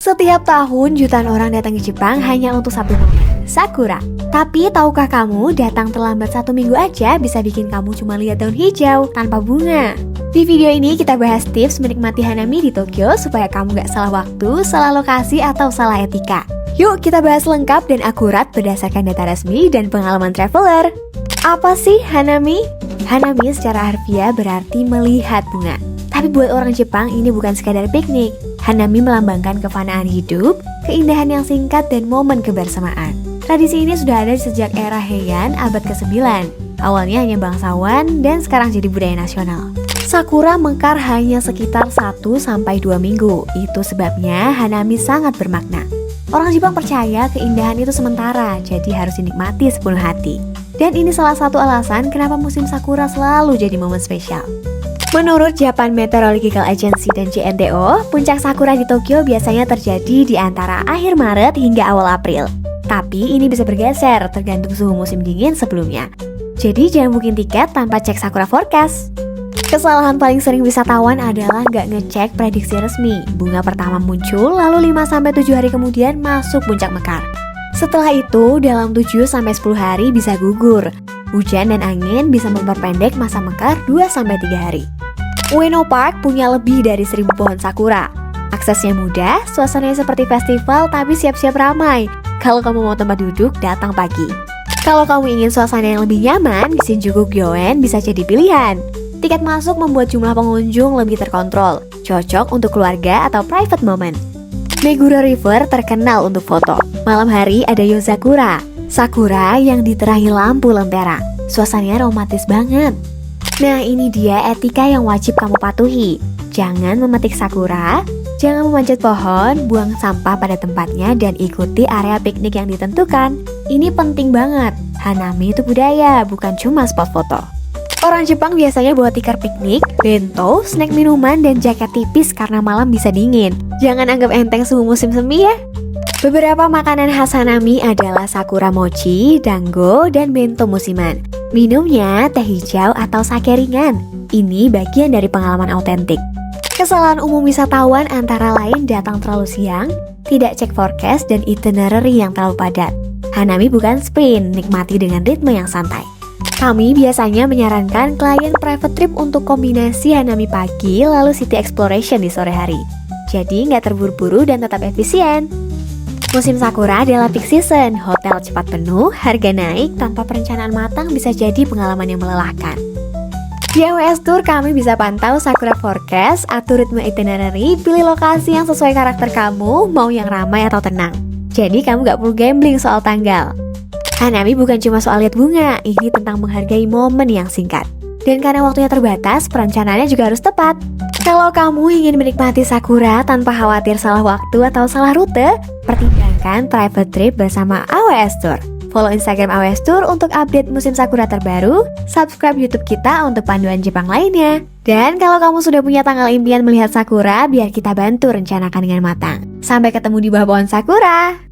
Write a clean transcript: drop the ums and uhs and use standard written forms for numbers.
Setiap tahun jutaan orang datang ke Jepang hanya untuk satu momen, sakura. Tapi tahukah kamu datang terlambat 1 minggu aja bisa bikin kamu cuma lihat daun hijau tanpa bunga. Di video ini kita bahas tips menikmati Hanami di Tokyo supaya kamu gak salah waktu, salah lokasi, atau salah etika. Yuk kita bahas lengkap dan akurat berdasarkan data resmi dan pengalaman traveler. Apa sih Hanami? Hanami secara harfiah berarti melihat bunga. Tapi buat orang Jepang ini bukan sekadar piknik. Hanami melambangkan kefanaan hidup, keindahan yang singkat, dan momen kebersamaan. Tradisi ini sudah ada sejak era Heian abad ke-9. Awalnya hanya bangsawan dan sekarang jadi budaya nasional. Sakura mekar hanya sekitar 1-2 minggu. Itu sebabnya Hanami sangat bermakna. Orang Jepang percaya keindahan itu sementara, jadi harus dinikmati sepenuh hati. Dan ini salah satu alasan kenapa musim Sakura selalu jadi momen spesial. Menurut Japan Meteorological Agency dan JNTO, puncak Sakura di Tokyo biasanya terjadi di antara akhir Maret hingga awal April. Tapi ini bisa bergeser tergantung suhu musim dingin sebelumnya. Jadi jangan booking tiket tanpa cek Sakura forecast. Kesalahan paling sering wisatawan adalah nggak ngecek prediksi resmi. Bunga pertama muncul, lalu 5-7 hari kemudian masuk puncak mekar. Setelah itu, dalam 7-10 hari bisa gugur. Hujan dan angin bisa memperpendek masa mekar 2-3 hari. Ueno Park punya lebih dari 1000 pohon sakura. Aksesnya mudah, suasananya seperti festival tapi siap-siap ramai. Kalau kamu mau tempat duduk, datang pagi. Kalau kamu ingin suasana yang lebih nyaman, Shinjuku Gyoen bisa jadi pilihan. Tiket masuk membuat jumlah pengunjung lebih terkontrol, cocok untuk keluarga atau private moment. Meguro River terkenal untuk foto. Malam hari ada Yozakura, sakura yang diterangi lampu lentera. Suasananya romantis banget. Nah ini dia etika yang wajib kamu patuhi. Jangan memetik sakura, jangan memanjat pohon, buang sampah pada tempatnya, dan ikuti area piknik yang ditentukan. Ini penting banget. Hanami itu budaya, bukan cuma spot foto. Orang Jepang biasanya bawa tikar piknik, bento, snack minuman, dan jaket tipis karena malam bisa dingin. Jangan anggap enteng suhu musim semi ya. Beberapa makanan khas Hanami adalah sakura mochi, dango, dan bento musiman. Minumnya teh hijau atau sake ringan. Ini bagian dari pengalaman autentik. Kesalahan umum wisatawan antara lain datang terlalu siang, tidak cek forecast, dan itinerary yang terlalu padat. Hanami bukan sprint, nikmati dengan ritme yang santai. Kami biasanya menyarankan klien private trip untuk kombinasi Hanami pagi lalu city exploration di sore hari. Jadi nggak terburu-buru dan tetap efisien. Musim Sakura adalah peak season, hotel cepat penuh, harga naik, tanpa perencanaan matang bisa jadi pengalaman yang melelahkan. Di AWS Tour kami bisa pantau Sakura forecast, atur ritme itinerary, pilih lokasi yang sesuai karakter kamu, mau yang ramai atau tenang. Jadi kamu gak perlu gambling soal tanggal. Hanami bukan cuma soal lihat bunga, ini tentang menghargai momen yang singkat. Dan karena waktunya terbatas, perencanaannya juga harus tepat. Kalau kamu ingin menikmati Sakura tanpa khawatir salah waktu atau salah rute, pertimbangkan private trip bersama AWS Tour. Follow Instagram AWS Tour untuk update musim Sakura terbaru, subscribe YouTube kita untuk panduan Jepang lainnya. Dan kalau kamu sudah punya tanggal impian melihat Sakura, biar kita bantu rencanakan dengan matang. Sampai ketemu di bawah pohon Sakura!